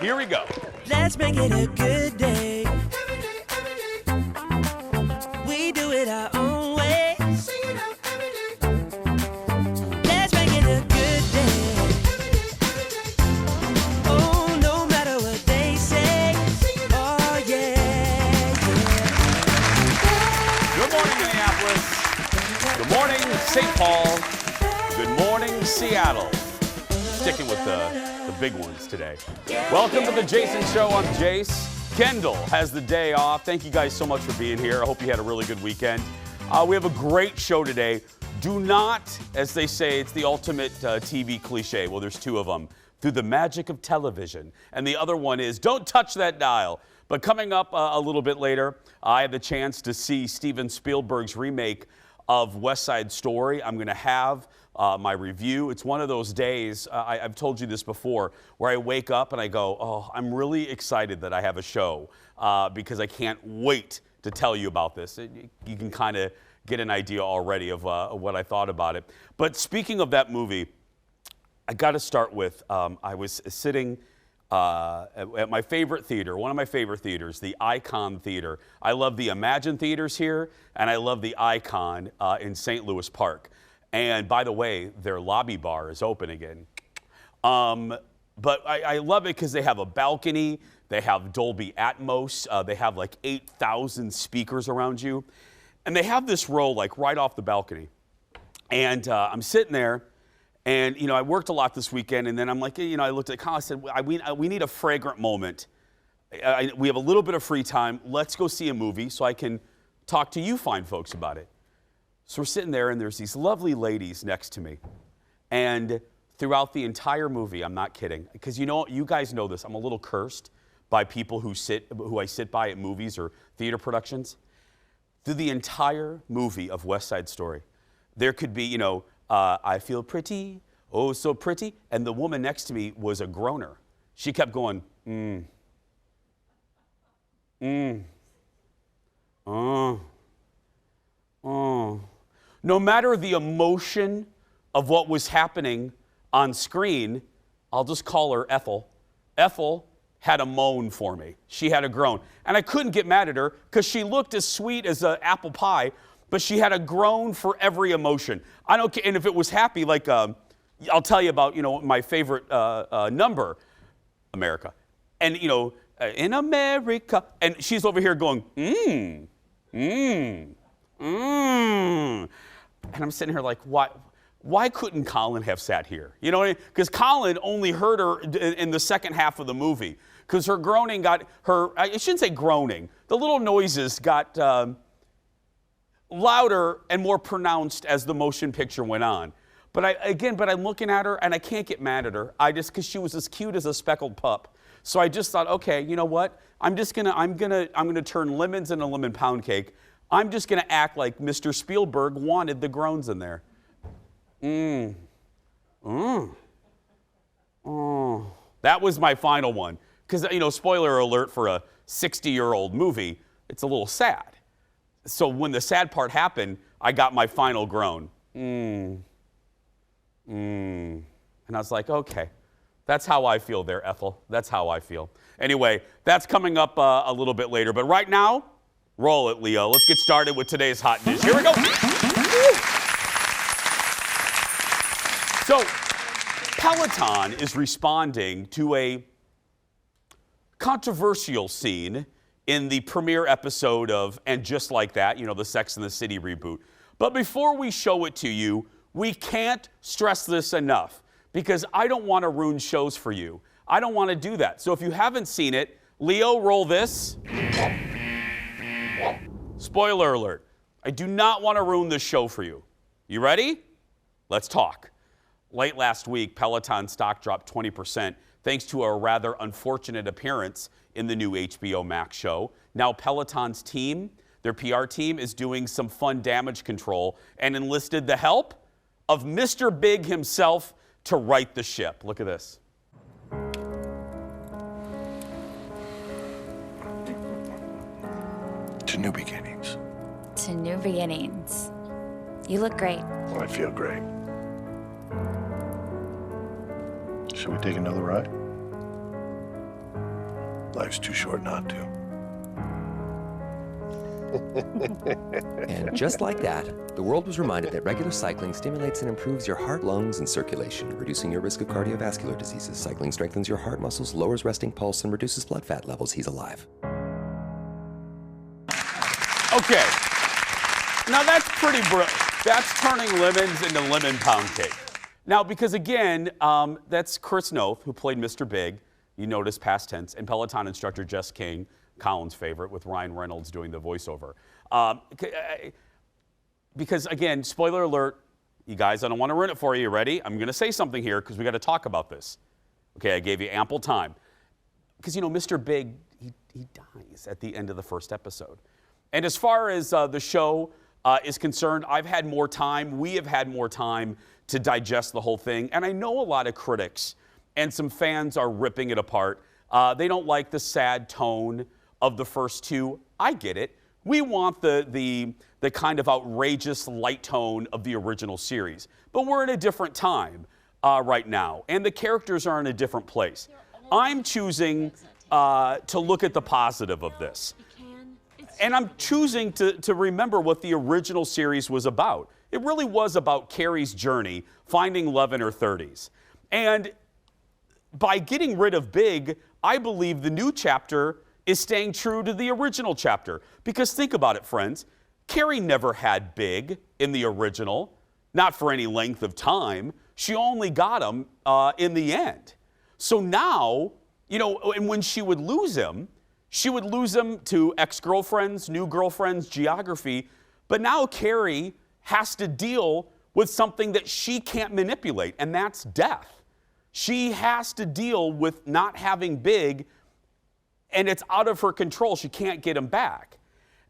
Here we go. Let's make it a good day. We do it our own way. Let's make it a good day. Oh, no matter what they say. Oh, yeah. Good morning, Minneapolis. Good morning, St. Paul. Good morning, Seattle. Sticking with the big ones today. Welcome to the Jason Show. I'm Jace. Kendall has the day off. Thank you guys so much for being here. I hope you had a really good weekend. We have a great show today. Do not, as they say, it's the ultimate TV cliche. Well, there's two of them. Through the magic of television. And the other one is, don't touch that dial. But coming up a little bit later, I had the chance to see Steven Spielberg's remake of West Side Story. I'm going to have my review. It's one of those days, I've told you this before, where I wake up and I go, oh, I'm really excited that I have a show because I can't wait to tell you about this. You can kind of get an idea already of what I thought about it. But speaking of that movie, I got to start with, I was sitting at my favorite theater, one of my favorite theaters, the Icon Theater. I love the Imagine Theaters here, and I love the Icon in St. Louis Park. And by the way, their lobby bar is open again. But I love it because they have a balcony, they have Dolby Atmos, they have like 8,000 speakers around you. And they have this row like right off the balcony. And I'm sitting there, and you know, I worked a lot this weekend, and then I'm like, you know, I looked at Colin, I said, we need a fragrant moment. We have a little bit of free time. Let's go see a movie so I can talk to you fine folks about it. So we're sitting there, and there's these lovely ladies next to me. And throughout the entire movie, I'm not kidding, because you know, you guys know this, I'm a little cursed by people who I sit by at movies or theater productions. Through the entire movie of West Side Story, there could be, you know, I feel pretty, oh so pretty, and the woman next to me was a groaner. She kept going, No matter the emotion of what was happening on screen, I'll just call her Ethel. Ethel had a moan for me. She had a groan. And I couldn't get mad at her because she looked as sweet as an apple pie, but she had a groan for every emotion. I don't care, and if it was happy, like I'll tell you about, you know, my favorite number, America. And, you know, in America, and she's over here going, And I'm sitting here like, why couldn't Colin have sat here? You know what I mean? Because Colin only heard her in the second half of the movie. Because her groaning got, I shouldn't say groaning, the little noises got louder and more pronounced as the motion picture went on. But I'm looking at her and I can't get mad at her. Because she was as cute as a speckled pup. So I just thought, okay, you know what? I'm gonna turn lemons into lemon pound cake. I'm just gonna act like Mr. Spielberg wanted the groans in there. That was my final one. Because, you know, spoiler alert for a 60-year-old movie, it's a little sad. So when the sad part happened, I got my final groan. And I was like, okay, that's how I feel there, Ethel. That's how I feel. Anyway, that's coming up a little bit later. But right now, roll it, Leo. Let's get started with today's hot dish. Here we go. So, Peloton is responding to a controversial scene in the premiere episode of And Just Like That, you know, the Sex and the City reboot. But before we show it to you, we can't stress this enough because I don't want to ruin shows for you. I don't want to do that. So if you haven't seen it, Leo, roll this. Spoiler alert. I do not want to ruin this show for you. You ready? Let's talk. Late last week, Peloton stock dropped 20% thanks to a rather unfortunate appearance in the new HBO Max show. Now Peloton's team, their PR team, is doing some fun damage control and enlisted the help of Mr. Big himself to right the ship. Look at this. To new beginnings. To new beginnings. You look great. Well, I feel great. Should we take another ride? Life's too short not to. And just like that, the world was reminded that regular cycling stimulates and improves your heart, lungs, and circulation, reducing your risk of cardiovascular diseases. Cycling strengthens your heart muscles, lowers resting pulse, and reduces blood fat levels. He's alive. Okay. Now that's pretty brilliant. That's turning lemons into lemon pound cake. Now, because again, that's Chris Noth, who played Mr. Big. You notice past tense. And Peloton instructor Jess King, Colin's favorite, with Ryan Reynolds doing the voiceover. Because again, spoiler alert, you guys, I don't want to ruin it for you. You ready? I'm going to say something here because we got to talk about this. Okay, I gave you ample time. Because, you know, Mr. Big, he dies at the end of the first episode. And as far as the show is concerned, I've had more time. We have had more time to digest the whole thing. And I know a lot of critics and some fans are ripping it apart. They don't like the sad tone of the first two. I get it. We want the kind of outrageous light tone of the original series. But we're in a different time right now. And the characters are in a different place. I'm choosing to look at the positive of this. And I'm choosing to remember what the original series was about. It really was about Carrie's journey, finding love in her 30s. And by getting rid of Big, I believe the new chapter is staying true to the original chapter. Because think about it, friends. Carrie never had Big in the original, not for any length of time. She only got him in the end. So now, you know, and when she would lose him to ex-girlfriends, new girlfriends, geography. But now Carrie has to deal with something that she can't manipulate, and that's death. She has to deal with not having Big, and it's out of her control. She can't get him back.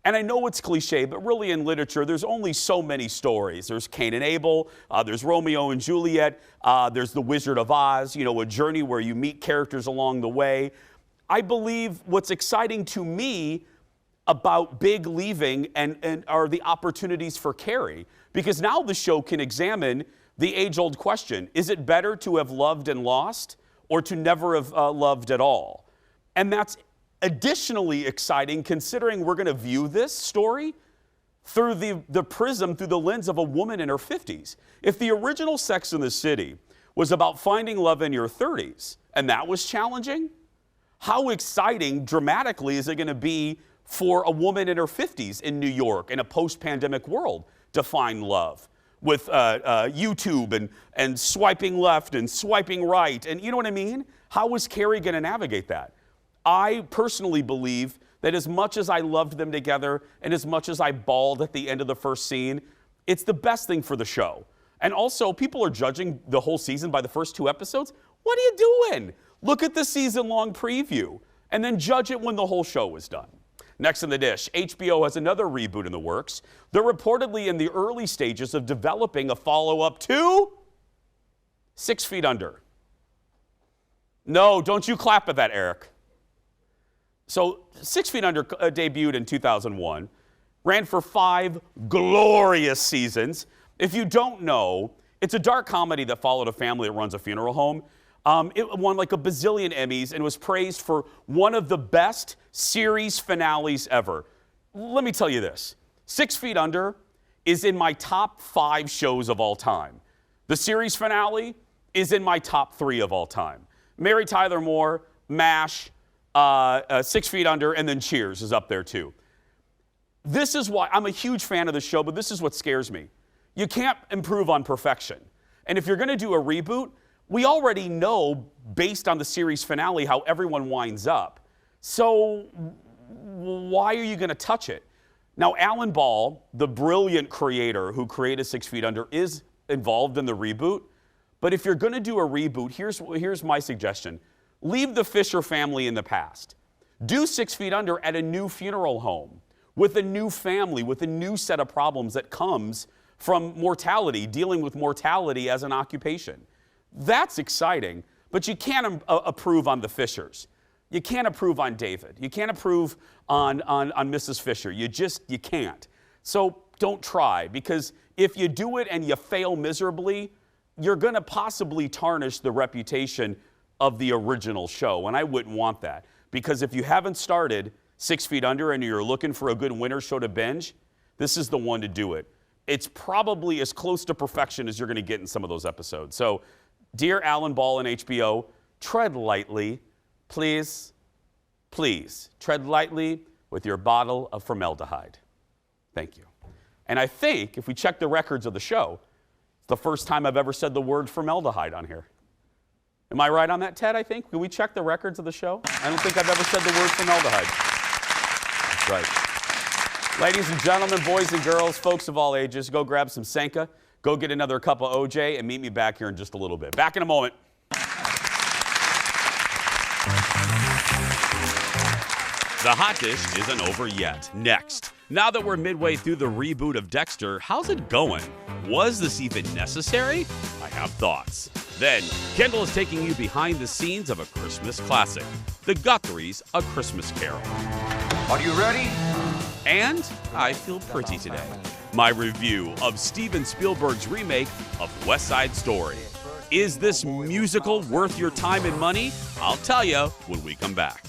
And I know it's cliche, but really in literature, there's only so many stories. There's Cain and Abel, there's Romeo and Juliet, there's The Wizard of Oz, you know, a journey where you meet characters along the way. I believe what's exciting to me about Big leaving and are the opportunities for Carrie, because now the show can examine the age-old question, is it better to have loved and lost or to never have loved at all? And that's additionally exciting considering we're going to view this story through the prism, through the lens of a woman in her 50s. If the original Sex and the City was about finding love in your 30s, and that was challenging, how exciting dramatically is it going to be for a woman in her 50s in New York in a post-pandemic world to find love with YouTube and swiping left and swiping right, and you know what I mean? How is Carrie going to navigate that? I personally believe that as much as I loved them together and as much as I bawled at the end of the first scene, it's the best thing for the show. And also, people are judging the whole season by the first 2 episodes. What are you doing? Look at the season-long preview and then judge it when the whole show is done. Next in the dish, HBO has another reboot in the works. They're reportedly in the early stages of developing a follow-up to 6 Feet Under. No, don't you clap at that, Eric. So 6 Feet Under debuted in 2001, ran for 5 glorious seasons. If you don't know, it's a dark comedy that followed a family that runs a funeral home. It won like a bazillion Emmys and was praised for one of the best series finales ever. Let me tell you this. 6 Feet Under is in my top 5 shows of all time. The series finale is in my top 3 of all time. Mary Tyler Moore, MASH, 6 Feet Under, and then Cheers is up there too. This is why I'm a huge fan of the show, but this is what scares me. You can't improve on perfection. And if you're going to do a reboot, we already know, based on the series finale, how everyone winds up. So why are you going to touch it? Now, Alan Ball, the brilliant creator who created 6 Feet Under, is involved in the reboot. But if you're going to do a reboot, here's my suggestion. Leave the Fisher family in the past. Do 6 Feet Under at a new funeral home with a new family, with a new set of problems that comes from mortality, dealing with mortality as an occupation. That's exciting, but you can't approve on the Fishers. You can't approve on David. You can't approve on Mrs. Fisher. You can't. So don't try, because if you do it and you fail miserably, you're going to possibly tarnish the reputation of the original show, and I wouldn't want that. Because if you haven't started 6 Feet Under and you're looking for a good winter show to binge, this is the one to do it. It's probably as close to perfection as you're going to get in some of those episodes. So, dear Alan Ball and HBO, tread lightly. Please, please, tread lightly with your bottle of formaldehyde. Thank you. And I think if we check the records of the show, it's the first time I've ever said the word formaldehyde on here. Am I right on that, Ted, I think? Can we check the records of the show? I don't think I've ever said the word formaldehyde. That's right. Ladies and gentlemen, boys and girls, folks of all ages, go grab some Senka, go get another cup of OJ, and meet me back here in just a little bit. Back in a moment. The hot dish isn't over yet. Next, now that we're midway through the reboot of Dexter, how's it going? Was this even necessary? I have thoughts. Then, Kendall is taking you behind the scenes of a Christmas classic, The Guthrie's A Christmas Carol. Are you ready? And I feel pretty today. My review of Steven Spielberg's remake of West Side Story. Is this musical worth your time and money? I'll tell you when we come back.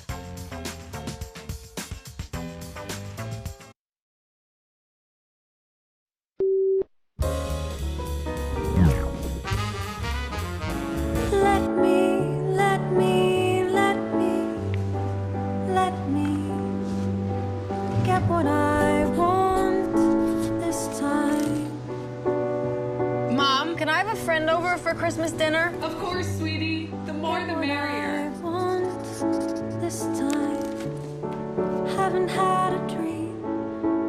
For Christmas dinner? Of course, sweetie. The more the merrier. I want this time. Haven't had a dream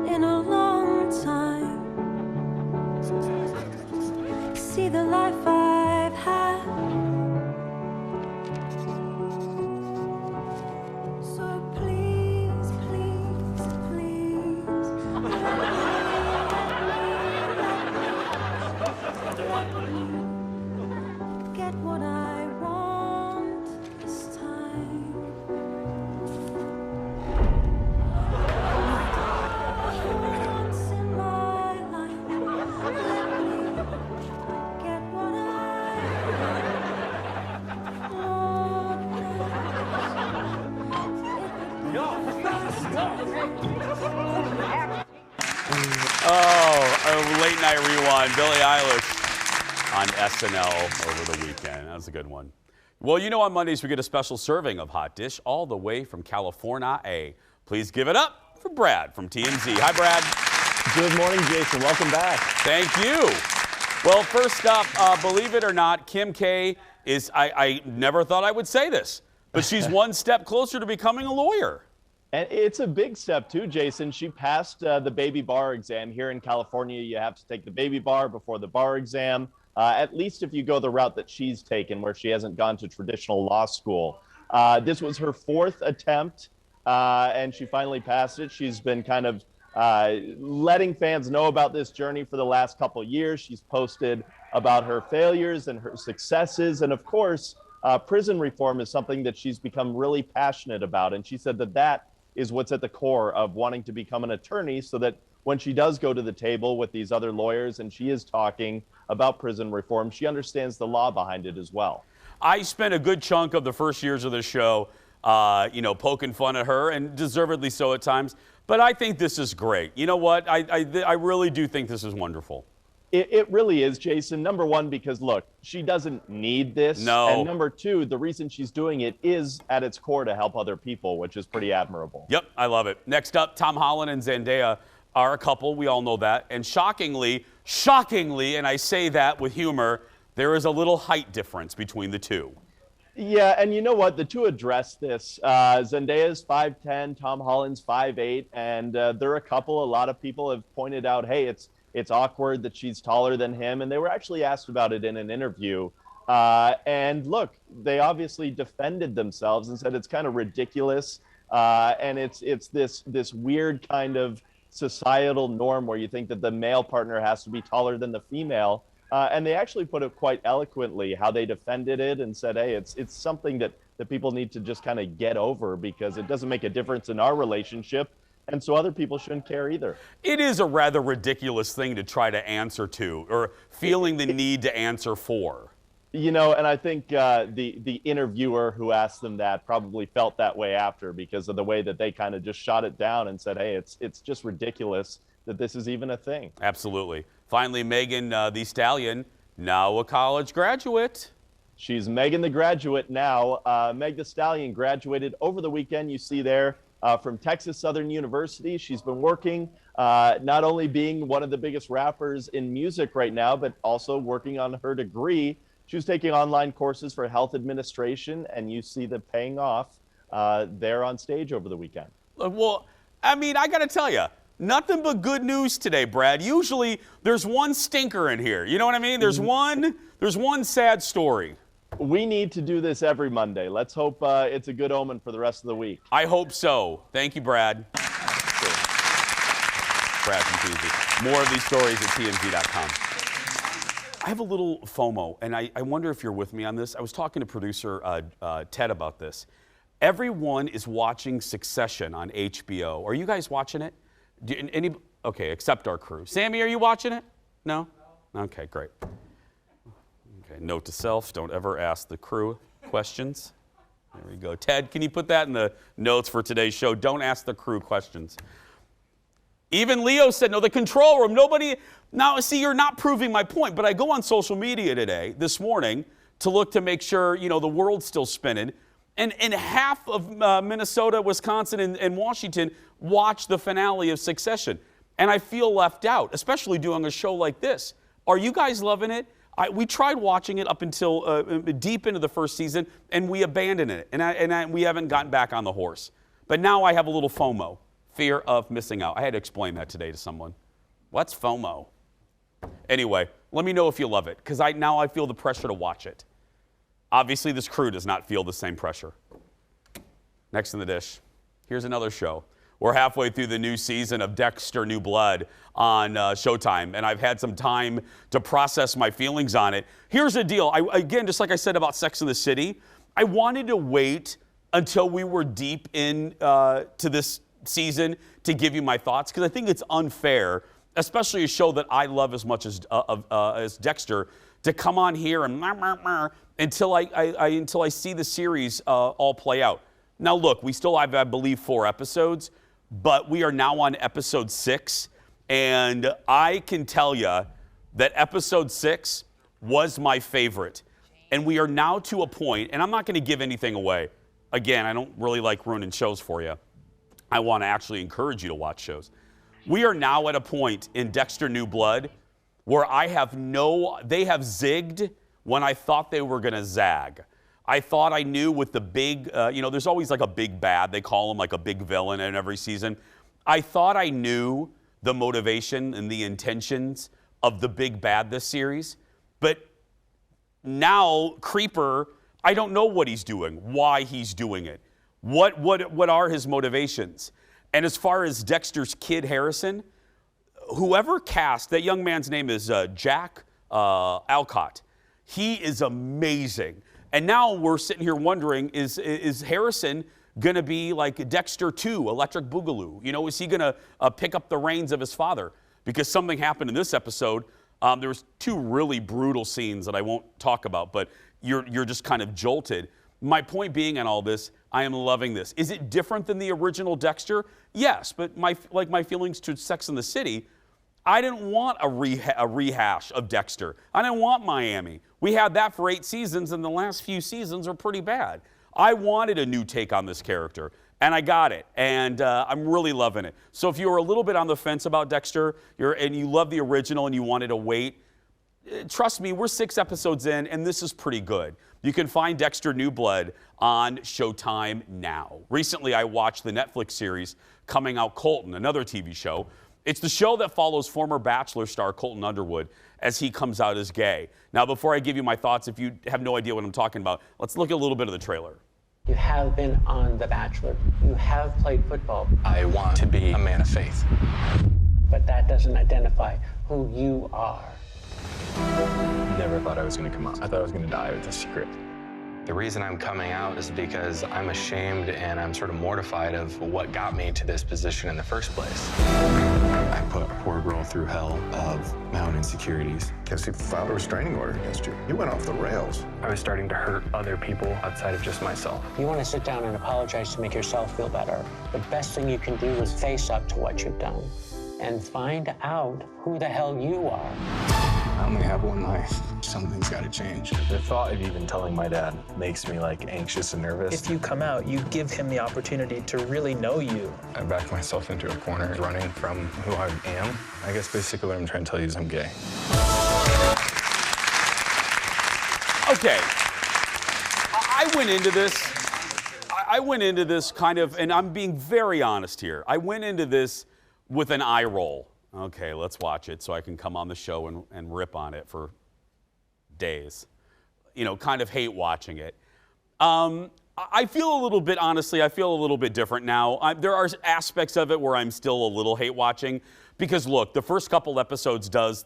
in a long time. See the life I've had. So please, please, please. Let me get what I want this time. Once in my life, let me get what I want. Oh, a late night rewind. Billie Eilish on SNL over the weekend. That was a good one. Well, you know on Mondays we get a special serving of Hot Dish all the way from California. Please give it up for Brad from TMZ. Hi, Brad. Good morning, Jason. Welcome back. Thank you. Well, first up, believe it or not, Kim K is, I never thought I would say this, but she's one step closer to becoming a lawyer. And it's a big step, too, Jason. She passed the baby bar exam. Here in California, you have to take the baby bar before the bar exam. At least if you go the route that she's taken, where she hasn't gone to traditional law school. This was her fourth attempt, and she finally passed it. She's been kind of letting fans know about this journey for the last couple years. She's posted about her failures and her successes. And of course, prison reform is something that she's become really passionate about. And she said that that is what's at the core of wanting to become an attorney, so that when she does go to the table with these other lawyers and she is talking about prison reform, she understands the law behind it as well. I spent a good chunk of the first years of the show, poking fun at her, and deservedly so at times. But I think this is great. You know what? I really do think this is wonderful. It really is, Jason. Number one, because look, she doesn't need this. No. And number two, the reason she's doing it is at its core to help other people, which is pretty admirable. Yep, I love it. Next up, Tom Holland and Zendaya are a couple. We all know that. And shockingly, and I say that with humor, there is a little height difference between the two. Yeah, and you know what? The two address this. Zendaya's 5'10", Tom Holland's 5'8", and they're a couple. A lot of people have pointed out, hey, it's awkward that she's taller than him, and they were actually asked about it in an interview. And look, they obviously defended themselves and said it's kind of ridiculous, and it's this weird kind of societal norm where you think that the male partner has to be taller than the female. And they actually put it quite eloquently, how they defended it and said, hey, it's something that people need to just kind of get over, because it doesn't make a difference in our relationship. And so other people shouldn't care either. It is a rather ridiculous thing to try to answer to, or feeling the need to answer for. You know, and I think the interviewer who asked them that probably felt that way after, because of the way that they kind of just shot it down and said, hey, it's just ridiculous that this is even a thing. Absolutely. Finally, Megan Thee Stallion, now a college graduate. She's Megan the graduate now. Meg Thee Stallion graduated over the weekend. You see there from Texas Southern University. She's been working, not only being one of the biggest rappers in music right now, but also working on her degree. She was taking online courses for health administration, and you see them paying off there on stage over the weekend. Well, I mean, I got to tell you, nothing but good news today, Brad. Usually there's one stinker in here. You know what I mean? There's one sad story. We need to do this every Monday. Let's hope it's a good omen for the rest of the week. I hope so. Thank you, Brad. Sure. Brad from TMZ. More of these stories at TMZ.com. I have a little FOMO, and I wonder if you're with me on this. I was talking to producer Ted about this. Everyone is watching Succession on HBO. Are you guys watching it? Okay, except our crew. Sammy, are you watching it? No? Okay, great. Okay, note to self, don't ever ask the crew questions. There we go. Ted, can you put that in the notes for today's show? Don't ask the crew questions. Even Leo said, no, the control room, nobody. Now, see, you're not proving my point, but I go on social media this morning, to look to make sure, the world's still spinning. And half of Minnesota, Wisconsin, and Washington watch the finale of Succession. And I feel left out, especially doing a show like this. Are you guys loving it? We tried watching it up until deep into the first season, and we abandoned it. And we haven't gotten back on the horse. But now I have a little FOMO. Fear of missing out. I had to explain that today to someone. What's FOMO? Anyway, let me know if you love it, because now I feel the pressure to watch it. Obviously, this crew does not feel the same pressure. Next in the dish, here's another show. We're halfway through the new season of Dexter New Blood on Showtime, and I've had some time to process my feelings on it. Here's the deal. Again, just like I said about Sex and the City, I wanted to wait until we were deep to this season to give you my thoughts, because I think it's unfair, especially a show that I love as much as Dexter, to come on here and until I see the series all play out. Now look, we still have, I believe, 4 episodes, but we are now on episode 6, and I can tell you that episode 6 was my favorite. And we are now to a point, and I'm not going to give anything away. Again, I don't really like ruining shows for you. I want to actually encourage you to watch shows. We are now at a point in Dexter New Blood where they have zigged when I thought they were going to zag. I thought I knew with the big, there's always like a big bad. They call him like a big villain in every season. I thought I knew the motivation and the intentions of the big bad this series. But now, Creeper, I don't know what he's doing, why he's doing it. What are his motivations? And as far as Dexter's kid, Harrison, whoever cast, that young man's name is Jack Alcott. He is amazing. And now we're sitting here wondering, is Harrison going to be like Dexter 2, Electric Boogaloo? Is he going to pick up the reins of his father? Because something happened in this episode. There was 2 really brutal scenes that I won't talk about, but you're just kind of jolted. My point being in all this, I am loving this. Is it different than the original Dexter? Yes, but my feelings to Sex and the City, I didn't want a rehash of Dexter. I didn't want Miami. We had that for 8 seasons, and the last few seasons are pretty bad. I wanted a new take on this character, and I got it, and I'm really loving it. So if you were a little bit on the fence about Dexter, and you love the original and you wanted to wait, trust me, we're 6 episodes in, and this is pretty good. You can find Dexter New Blood on Showtime now. Recently, I watched the Netflix series coming out, Colton, another TV show. It's the show that follows former Bachelor star Colton Underwood as he comes out as gay. Now, before I give you my thoughts, if you have no idea what I'm talking about, let's look at a little bit of the trailer. You have been on The Bachelor. You have played football. I want to be a man of faith. But that doesn't identify who you are. Never thought I was going to come out. I thought I was going to die with a secret. The reason I'm coming out is because I'm ashamed and I'm sort of mortified of what got me to this position in the first place. I put poor were going through hell of my own insecurities. Guess he filed a restraining order against you. You went off the rails. I was starting to hurt other people outside of just myself. You want to sit down and apologize to make yourself feel better. The best thing you can do is face up to what you've done and find out who the hell you are. I only have one life. Something's got to change. The thought of even telling my dad makes me anxious and nervous. If you come out, you give him the opportunity to really know you. I backed myself into a corner running from who I am. I guess basically what I'm trying to tell you is I'm gay. Okay. I went into this kind of, and I'm being very honest here. I went into this with an eye roll. Okay, let's watch it so I can come on the show and rip on it for days. You know, kind of hate watching it. I feel a little bit, honestly, I feel a little bit different now. There are aspects of it where I'm still a little hate watching because look, the first couple episodes does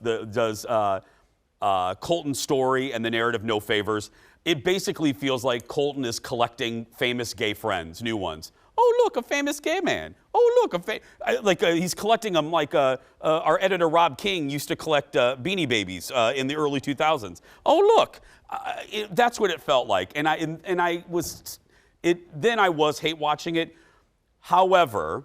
Colton's story and the narrative No Favors. It basically feels like Colton is collecting famous gay friends, new ones. Oh, look, a famous gay man. Oh, look, he's collecting them like our editor Rob King used to collect Beanie Babies in the early 2000s. Oh, look, that's what it felt like. And I was hate watching it. However,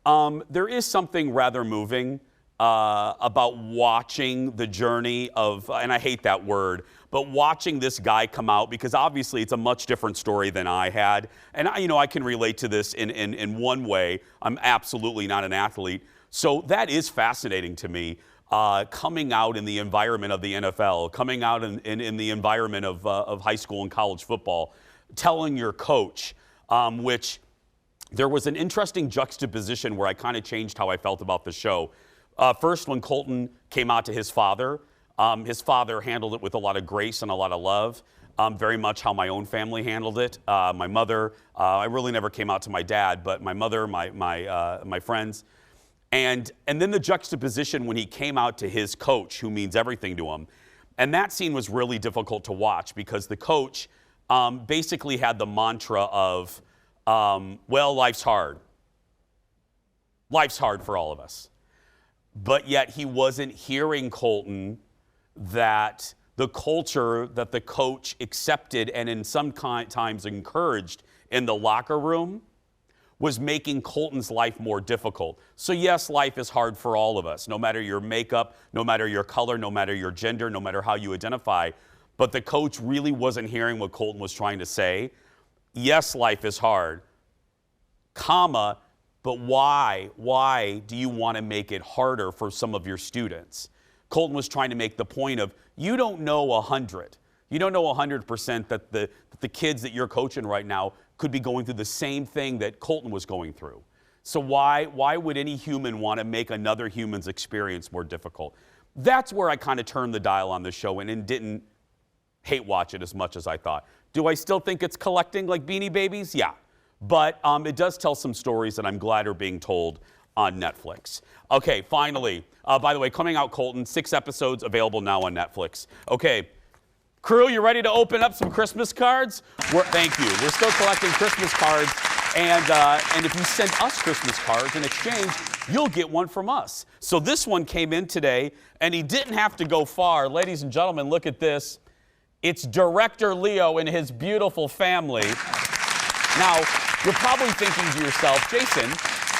there is something rather moving about watching the journey of, and I hate that word, but watching this guy come out, because obviously it's a much different story than I had. And I can relate to this in one way. I'm absolutely not an athlete. So that is fascinating to me, coming out in the environment of the NFL, coming out in the environment of high school and college football, telling your coach, which there was an interesting juxtaposition where I kind of changed how I felt about the show. First, when Colton came out to his father handled it with a lot of grace and a lot of love, very much how my own family handled it. My mother, I really never came out to my dad, but my mother, my friends. And then the juxtaposition when he came out to his coach, who means everything to him. And that scene was really difficult to watch because the coach basically had the mantra of, well, life's hard. Life's hard for all of us. But yet he wasn't hearing Colton that the culture that the coach accepted and in some times encouraged in the locker room was making Colton's life more difficult. So yes, life is hard for all of us, no matter your makeup, no matter your color, no matter your gender, no matter how you identify. But the coach really wasn't hearing what Colton was trying to say. Yes, life is hard, comma, but why? Why do you want to make it harder for some of your students? Colton was trying to make the point of, you don't know 100. You don't know 100% that the kids that you're coaching right now could be going through the same thing that Colton was going through. So why would any human want to make another human's experience more difficult? That's where I kind of turned the dial on the show and didn't hate watch it as much as I thought. Do I still think it's collecting like Beanie Babies? Yeah. But it does tell some stories that I'm glad are being told on Netflix. Okay, finally, by the way, coming out Colton, 6 episodes available now on Netflix. Okay, crew, you ready to open up some Christmas cards? Thank you. We're still collecting Christmas cards, and if you send us Christmas cards in exchange, you'll get one from us. So this one came in today, and he didn't have to go far. Ladies and gentlemen, look at this. It's Director Leo and his beautiful family. Now, you're probably thinking to yourself, Jason,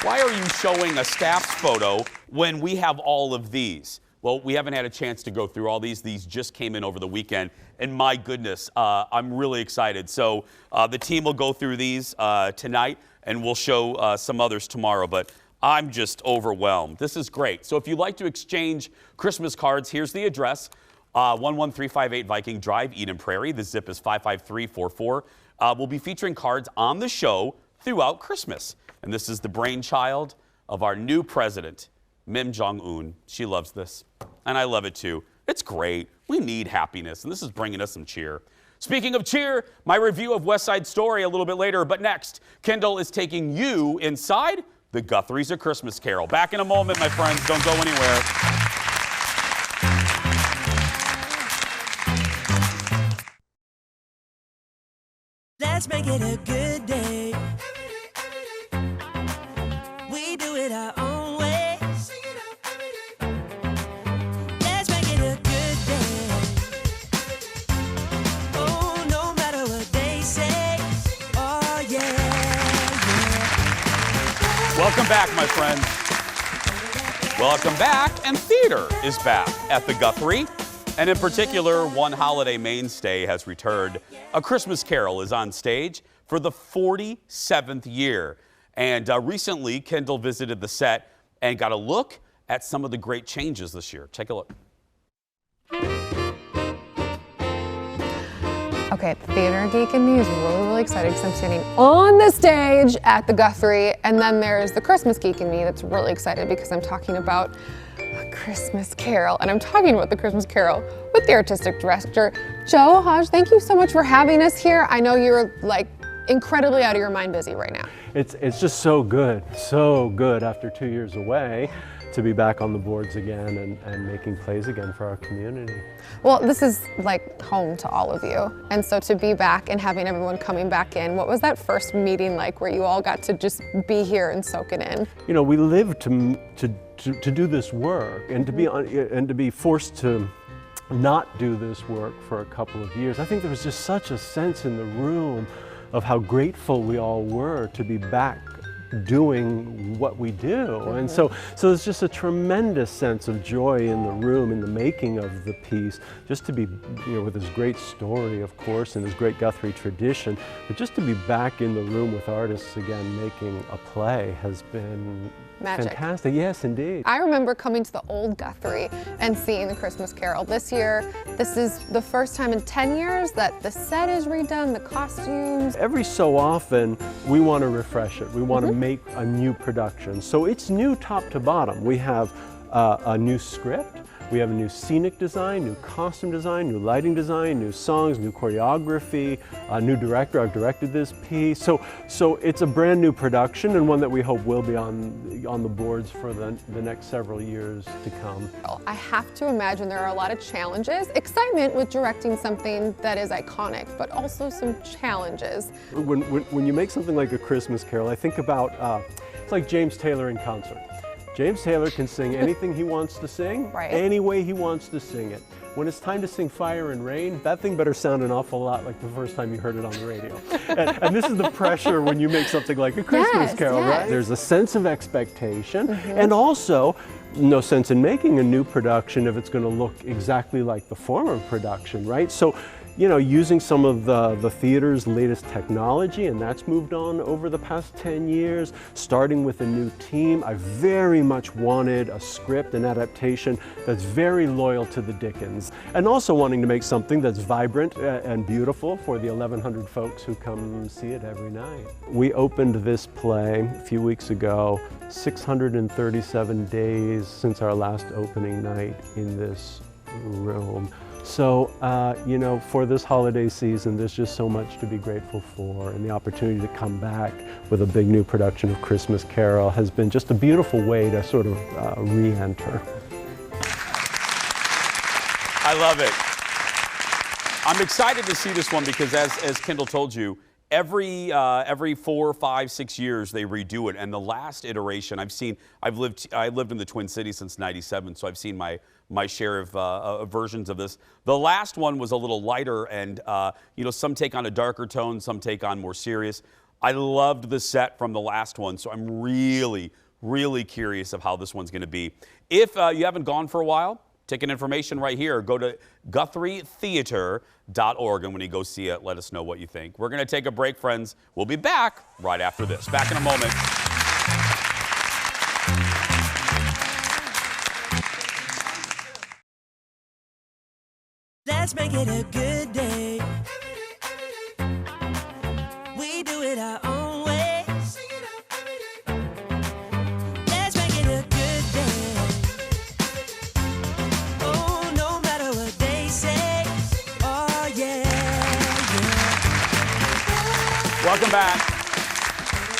why are you showing a staff's photo when we have all of these? Well, we haven't had a chance to go through all these. These just came in over the weekend. And my goodness, I'm really excited. So the team will go through these tonight, and we'll show some others tomorrow. But I'm just overwhelmed. This is great. So if you'd like to exchange Christmas cards, here's the address. 11358 Viking Drive, Eden Prairie. The zip is 55344. We'll be featuring cards on the show throughout Christmas. And this is the brainchild of our new president, Kim Jong-un. She loves this, and I love it too. It's great. We need happiness, and this is bringing us some cheer. Speaking of cheer, my review of West Side Story a little bit later, but next, Kendall is taking you inside the Guthrie's A Christmas Carol. Back in a moment, my friends. Don't go anywhere. Let's make it a good day. We do it our own way. Welcome back, my friends. Welcome back, and theater is back at the Guthrie. And in particular, one holiday mainstay has returned. A Christmas Carol is on stage for the 47th year. And recently, Kendall visited the set and got a look at some of the great changes this year. Take a look. Okay, Theater Geek and me is really excited because I'm standing on the stage at the Guthrie, and then there's the Christmas Geek in me that's really excited because I'm talking about A Christmas Carol, and I'm talking about the Christmas Carol with the artistic director, Joe Hodge. Thank you so much for having us here. I know you're like incredibly out of your mind busy right now. It's just so good after 2 years away to be back on the boards again and making plays again for our community. Well, this is like home to all of you. And so to be back and having everyone coming back in, what was that first meeting like where you all got to just be here and soak it in? You know, we lived to do this work, and to be forced to not do this work for a couple of years. I think there was just such a sense in the room of how grateful we all were to be back doing what we do. And so there's just a tremendous sense of joy in the room, in the making of the piece, just to be, you know, with this great story, of course, and this great Guthrie tradition, but just to be back in the room with artists again making a play has been magic. Fantastic. Yes, indeed. I remember coming to the old Guthrie and seeing the Christmas Carol. This year, this is the first time in 10 years that the set is redone, the costumes. Every so often, we want to refresh it. We want to make a new production. So it's new top to bottom. We have a new script. We have a new scenic design, new costume design, new lighting design, new songs, new choreography, a new director. I've directed this piece. So it's a brand new production, and one that we hope will be on the boards for the next several years to come. I have to imagine there are a lot of challenges, excitement with directing something that is iconic, but also some challenges. When you make something like A Christmas Carol, I think about, it's like James Taylor in concert. James Taylor can sing anything he wants to sing, any way he wants to sing it. When it's time to sing Fire and Rain, that thing better sound an awful lot like the first time you heard it on the radio. and this is the pressure when you make something like A Christmas Carol, right? There's a sense of expectation, and also no sense in making a new production if it's going to look exactly like the former production, right? So, you know, using some of the theater's latest technology, and that's moved on over the past 10 years, starting with a new team. I very much wanted a script, an adaptation that's very loyal to the Dickens, and also wanting to make something that's vibrant and beautiful for the 1,100 folks who come see it every night. We opened this play a few weeks ago, 637 days since our last opening night in this room. So, you know, for this holiday season, there's just so much to be grateful for, and the opportunity to come back with a big new production of Christmas Carol has been just a beautiful way to sort of re-enter. I love it. I'm excited to see this one because, as Kendall told you, every 4, 5, 6 years they redo it, and the last iteration I lived in the Twin Cities since '97, so I've seen my share of versions of this. The last one was a little lighter, and you know, some take on a darker tone, some take on more serious. I loved the set from the last one, so I'm really curious of how this one's going to be. If you haven't gone for a while, ticket information right here. Go to GuthrieTheater.org, and when you go see it, let us know what you think. We're going to take a break, friends. We'll be back right after this. Back in a moment. Let's make it a good day. We do it our own way. Let's make it a good day. Oh, no matter what they say. Oh, yeah. Welcome back.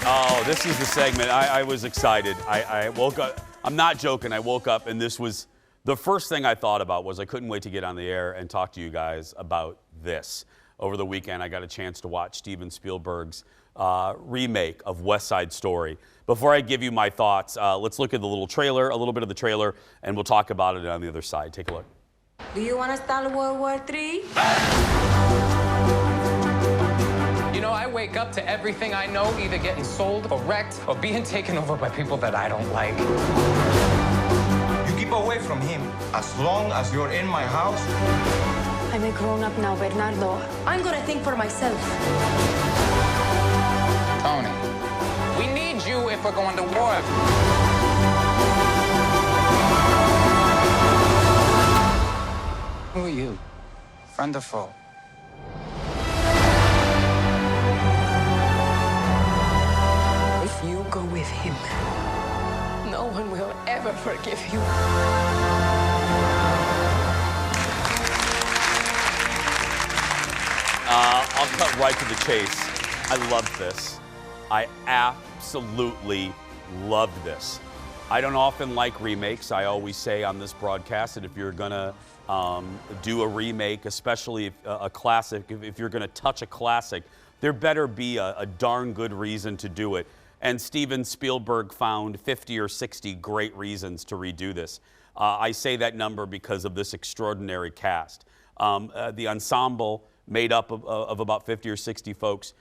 Oh, this is the segment. I was excited. I woke up. I'm not joking. I woke up and this was the first thing I thought about was I couldn't wait to get on the air and talk to you guys about this. Over the weekend, I got a chance to watch Steven Spielberg's remake of West Side Story. Before I give you my thoughts, let's look at the little trailer, a little bit of the trailer, and we'll talk about it on the other side. Take a look. Do you want to start World War III? You know, I wake up to everything I know either getting sold or wrecked or being taken over by people that I don't like. You keep away from him as long as you're in my house. I'm a grown-up now, Bernardo. I'm gonna think for myself. Tony, we need you if we're going to war. Who are you? Friend or foe? If you go with him, no one will ever forgive you. I'll cut right to the chase. I loved this. I absolutely loved this. I don't often like remakes. I always say on this broadcast that if you're gonna do a remake, especially if, a classic, if you're gonna touch a classic, there better be a darn good reason to do it. And Steven Spielberg found 50 or 60 great reasons to redo this. I say that number because of this extraordinary cast. The ensemble made up of about 50 or 60 folks,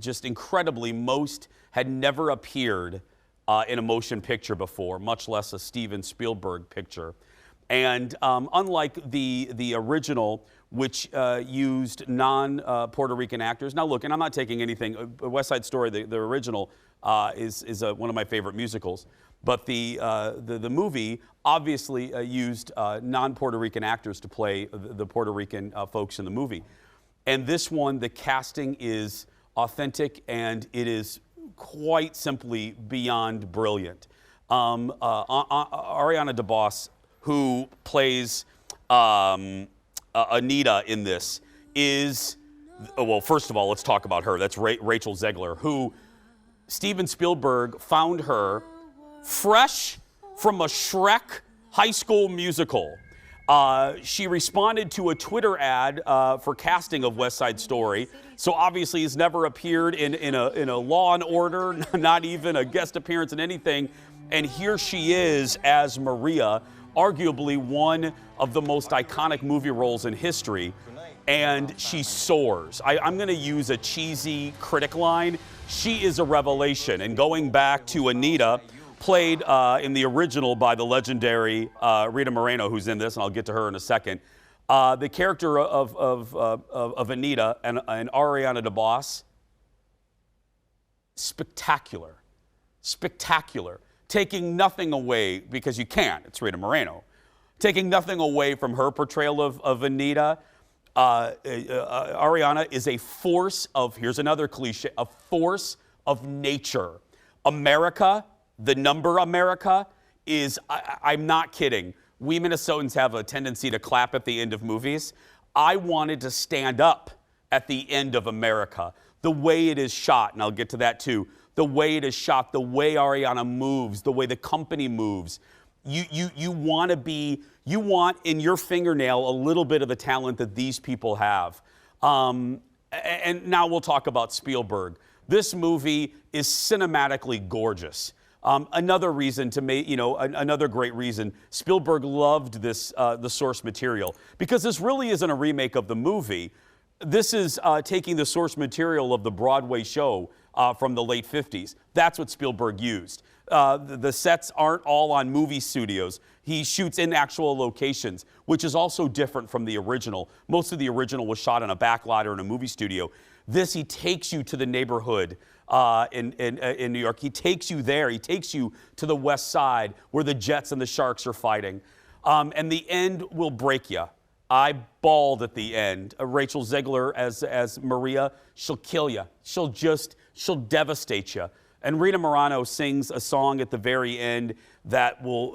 just incredibly, most had never appeared in a motion picture before, much less a Steven Spielberg picture. And unlike the original, which used non-Puerto Rican actors. Now look, and I'm not taking anything, West Side Story, the original, is one of my favorite musicals. But the movie obviously used non-Puerto Rican actors to play the Puerto Rican folks in the movie. And this one, the casting is authentic and it is quite simply beyond brilliant. Ariana DeBose, who plays Anita in this, is, well, first of all, let's talk about her. That's Rachel Zegler, who Steven Spielberg found her fresh from a Shrek high school musical. She responded to a Twitter ad for casting of West Side Story. So obviously has never appeared in a Law and Order, not even a guest appearance in anything. And here she is as Maria, arguably one of the most iconic movie roles in history. And she soars. I'm going to use a cheesy critic line. She is a revelation. And going back to Anita, played in the original by the legendary Rita Moreno, who's in this, and I'll get to her in a second. The character of Anita and Ariana DeBose, spectacular, spectacular. Taking nothing away, because you can't, it's Rita Moreno. Taking nothing away from her portrayal of Anita, Ariana is a force of, here's another cliche, a force of nature. America, the number America, is, I'm not kidding. We Minnesotans have a tendency to clap at the end of movies. I wanted to stand up at the end of America. The way it is shot, and I'll get to that too. The way it is shot, the way Ariana moves, the way the company moves. You want in your fingernail a little bit of the talent that these people have. And now we'll talk about Spielberg. This movie is cinematically gorgeous. Another reason to make, another great reason, Spielberg loved this, the source material, because this really isn't a remake of the movie. This is taking the source material of the Broadway show from the late 50s. That's what Spielberg used. The sets aren't all on movie studios. He shoots in actual locations, which is also different from the original. Most of the original was shot on a backlot or in a movie studio. This, he takes you to the neighborhood in New York. He takes you there. He takes you to the West Side where the Jets and the Sharks are fighting. And the end will break you. I bawled at the end. Rachel Zegler as Maria, she'll kill you. She'll devastate you. And Rita Moreno sings a song at the very end that will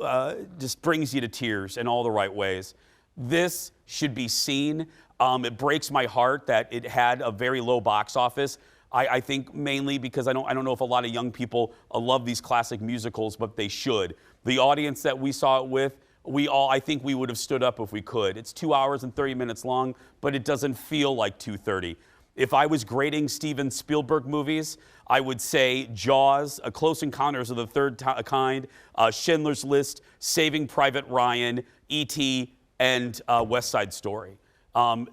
just brings you to tears in all the right ways. This should be seen. It breaks my heart that it had a very low box office. I think mainly because I don't know if a lot of young people love these classic musicals, but they should. The audience that we saw it with, I think we would have stood up if we could. It's 2 hours and 30 minutes long, but it doesn't feel like 2:30. If I was grading Steven Spielberg movies, I would say Jaws, A Close Encounters of the Third Kind, Schindler's List, Saving Private Ryan, E.T., and West Side Story.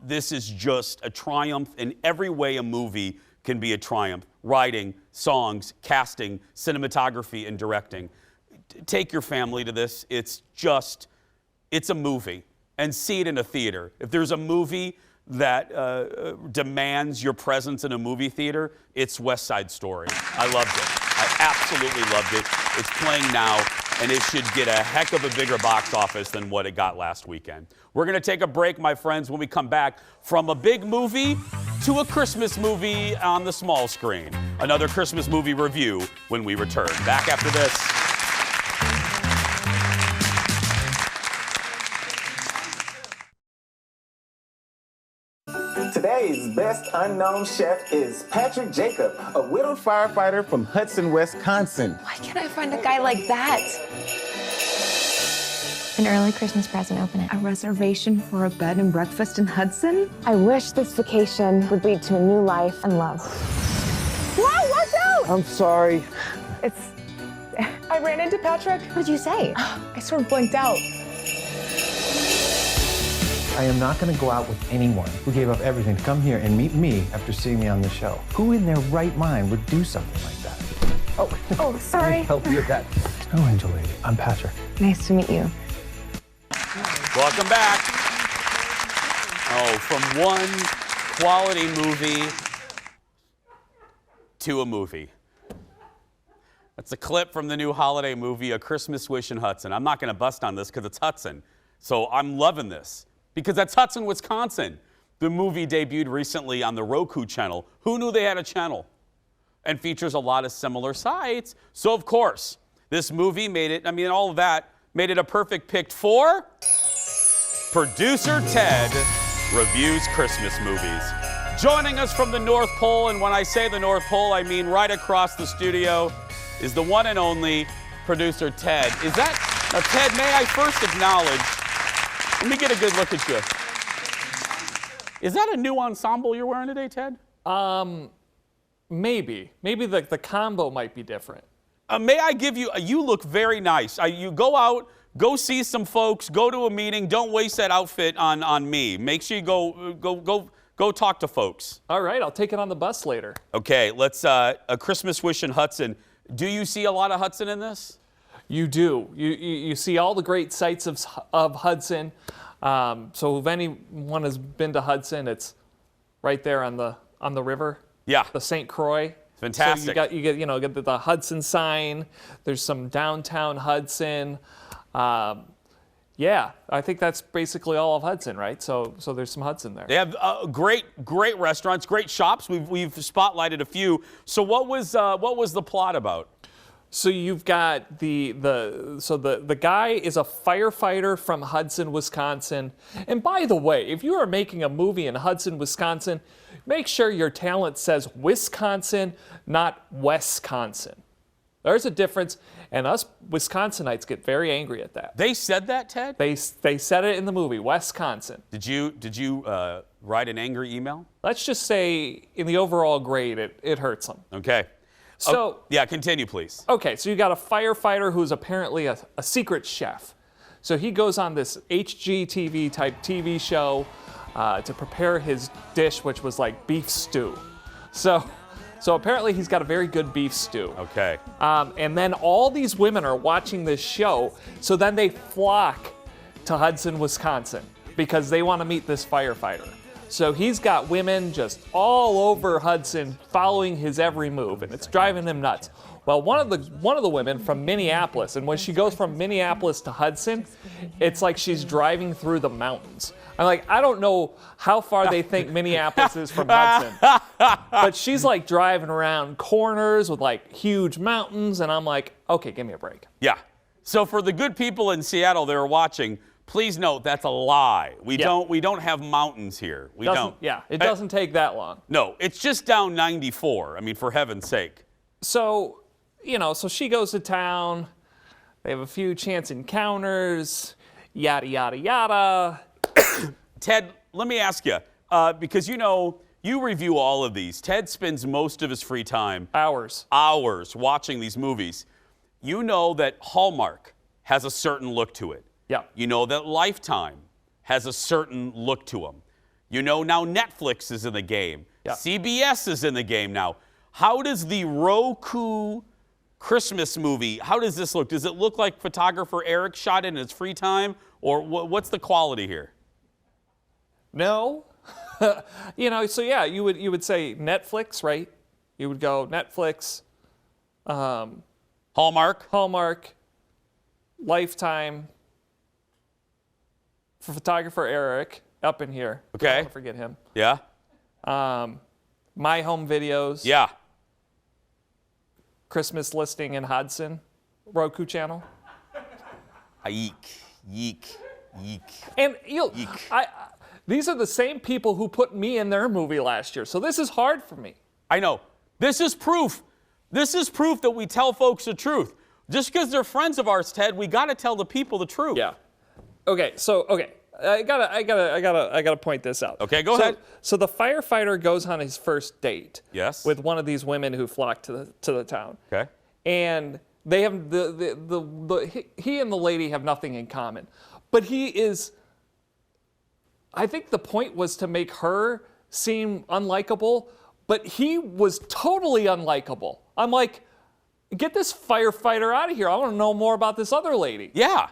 This is just a triumph in every way a movie can be a triumph. Writing, songs, casting, cinematography, and directing. Take your family to this. It's a movie. And see it in a theater. If there's a movie that demands your presence in a movie theater, it's West Side Story. I loved it. I absolutely loved it. It's playing now, and it should get a heck of a bigger box office than what it got last weekend. We're going to take a break, my friends, when we come back from a big movie to a Christmas movie on the small screen. Another Christmas movie review when we return. Back after this. Today's best unknown chef is Patrick Jacob, a widowed firefighter from Hudson, Wisconsin. Why can't I find a guy like that? An early Christmas present, open it. A reservation for a bed and breakfast in Hudson? I wish this vacation would lead to a new life and love. Whoa, watch out! I'm sorry. I ran into Patrick. What did you say? I sort of blinked out. I am not going to go out with anyone who gave up everything to come here and meet me after seeing me on the show. Who in their right mind would do something like that? Oh, sorry. Let me help you with that. Oh, Angel Lady, I'm Patrick. Nice to meet you. Welcome back. Oh, from one quality movie to a movie. That's a clip from the new holiday movie, A Christmas Wish in Hudson. I'm not going to bust on this because it's Hudson. So I'm loving this because that's Hudson, Wisconsin. The movie debuted recently on the Roku channel. Who knew they had a channel? And features a lot of similar sites. So, of course, this movie made it, all of that made it a perfect pick for Producer Ted Reviews Christmas Movies. Joining us from the North Pole, and when I say the North Pole, I mean right across the studio, is the one and only Producer Ted. Is that, now Ted, may I first acknowledge, let me get a good look at you. Is that a new ensemble you're wearing today, Ted? Maybe the combo might be different. May I give you, you look very nice. You go out, go see some folks, go to a meeting, don't waste that outfit on me. Make sure you go talk to folks. All right, I'll take it on the bus later. Okay, let's, A Christmas Wish in Hudson. Do you see a lot of Hudson in this? You do. You see all the great sights of Hudson. So if anyone has been to Hudson, it's right there on the river. Yeah. The St. Croix. Fantastic. So you get the Hudson sign. There's some downtown Hudson. Yeah, I think that's basically all of Hudson, right? So there's some Hudson there. They have great restaurants, great shops. We've spotlighted a few. So what was the plot about? So you've got the guy is a firefighter from Hudson, Wisconsin. And by the way, if you are making a movie in Hudson, Wisconsin, make sure your talent says Wisconsin, not Wesconsin. There's a difference, and us Wisconsinites get very angry at that. They said that, Ted? They said it in the movie, Wisconsin. Did you write an angry email? Let's just say in the overall grade, it hurts them. Okay. So yeah, continue, please. Okay, so you got a firefighter who's apparently a secret chef. So he goes on this HGTV type TV show to prepare his dish, which was like beef stew. So apparently he's got a very good beef stew. Okay. And then all these women are watching this show, so then they flock to Hudson, Wisconsin, because they want to meet this firefighter. So he's got women just all over Hudson following his every move, and it's driving him nuts. Well, one of the women from Minneapolis, and when she goes from Minneapolis to Hudson, it's like she's driving through the mountains. I'm like, I don't know how far they think Minneapolis is from Hudson, but she's like driving around corners with like huge mountains, and I'm like, okay, give me a break. Yeah. So for the good people in Seattle that are watching, please note that's a lie. We don't have mountains here. We don't. Yeah, it doesn't take that long. No, it's just down 94. I mean, for heaven's sake. So, so she goes to town. They have a few chance encounters, yada, yada, yada. Ted, let me ask you, because you review all of these. Ted spends most of his free time. Hours watching these movies. You know that Hallmark has a certain look to it. Yeah. You know that Lifetime has a certain look to them. You know now Netflix is in the game. Yeah. CBS is in the game now. How does the Roku Christmas movie, how does this look? Does it look like photographer Eric shot it in his free time? Or what's the quality here? No. You know, so yeah, you would say Netflix, right? You would go Netflix, Hallmark, Lifetime, for photographer Eric up in here. Okay. Don't want to forget him. Yeah. My Home Videos. Yeah. Christmas Listing in Hudson, Roku channel. Yeek. And these are the same people who put me in their movie last year, so this is hard for me. I know. This is proof. This is proof that we tell folks the truth. Just because they're friends of ours, Ted, we got to tell the people the truth. Yeah. Okay. I gotta point this out. Okay, go ahead. So the firefighter goes on his first date. Yes. With one of these women who flocked to the town. Okay. And they have he and the lady have nothing in common, but he is. I think the point was to make her seem unlikable, but he was totally unlikable. I'm like, get this firefighter out of here. I want to know more about this other lady. Yeah.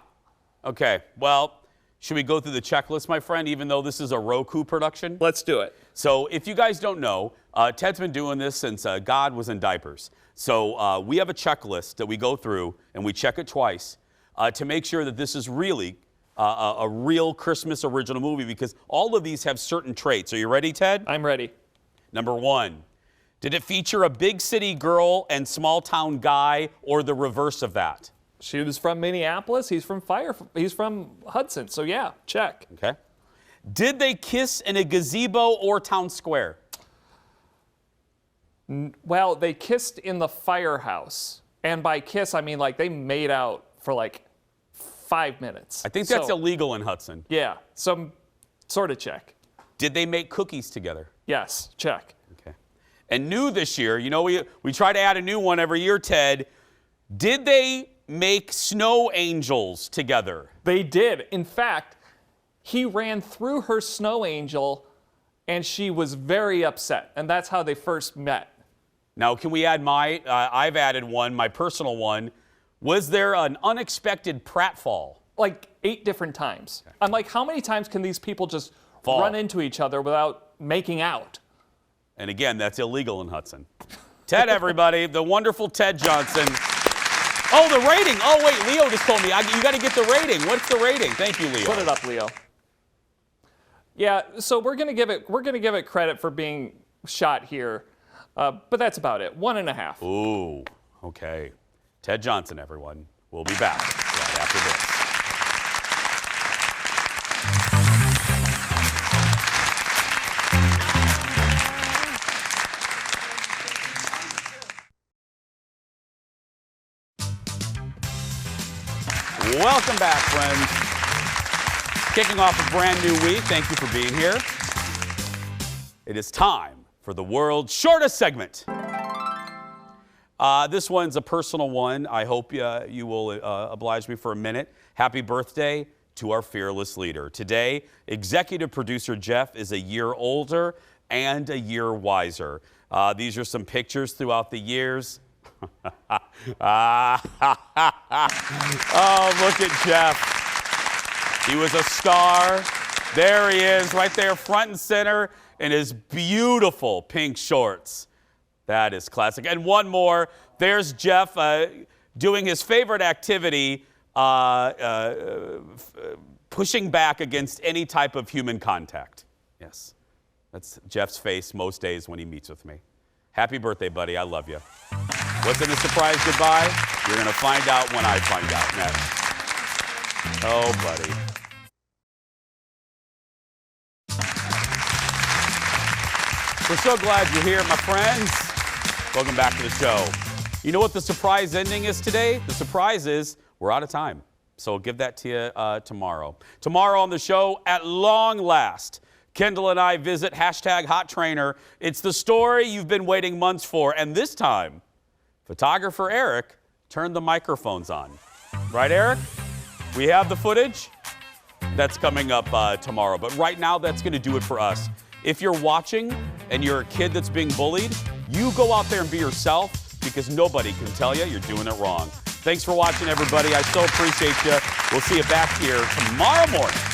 Okay. Well, should we go through the checklist, my friend, even though this is a Roku production? Let's do it. So if you guys don't know, Ted's been doing this since God was in diapers. So we have a checklist that we go through, and we check it twice to make sure that this is really a real Christmas original movie, because all of these have certain traits. Are you ready, Ted? I'm ready. Number 1, did it feature a big city girl and small town guy, or the reverse of that? She was from Minneapolis. He's from Hudson. So yeah, check. Okay. Did they kiss in a gazebo or town square? Well, they kissed in the firehouse. And by kiss, I mean like they made out for like 5 minutes. I think that's illegal in Hudson. Yeah, some sort of check. Did they make cookies together? Yes, check. Okay. And new this year, you know, we try to add a new one every year, Ted. Did they make snow angels together? They did. In fact, he ran through her snow angel and she was very upset. And that's how they first met. Now, can we add I've added one, my personal one. Was there an unexpected pratfall? Like 8 different times. Okay. I'm like, how many times can these people just run into each other without making out? And again, that's illegal in Hudson. Ted, everybody, the wonderful Ted Johnson. Oh, the rating. Oh, wait, Leo just told me. You got to get the rating. What's the rating? Thank you, Leo. Put it up, Leo. Yeah, so we're gonna give it credit for being shot here, but that's about it. 1.5. Ooh, okay. Ted Johnson, everyone. We'll be back right after this. Welcome back, friends. Kicking off a brand new week. Thank you for being here. It is time for the world's shortest segment. This one's a personal one. I hope you will oblige me for a minute. Happy birthday to our fearless leader. Today, executive producer Jeff is a year older and a year wiser. These are some pictures throughout the years. Oh, look at Jeff. He was a star. There he is, right there, front and center in his beautiful pink shorts. That is classic. And one more. There's Jeff doing his favorite activity, pushing back against any type of human contact. Yes, that's Jeff's face most days when he meets with me. Happy birthday, buddy. I love you. What's in the surprise goodbye? You're going to find out when I find out next. Oh, buddy. We're so glad you're here, my friends. Welcome back to the show. You know what the surprise ending is today? The surprise is we're out of time. So I'll give that to you tomorrow. Tomorrow on the show, at long last, Kendall and I visit #HotTrainer. It's the story you've been waiting months for. And this time, photographer Eric turned the microphones on. Right, Eric? We have the footage. That's coming up tomorrow. But right now, that's going to do it for us. If you're watching and you're a kid that's being bullied, you go out there and be yourself, because nobody can tell you you're doing it wrong. Thanks for watching, everybody. I so appreciate you. We'll see you back here tomorrow morning.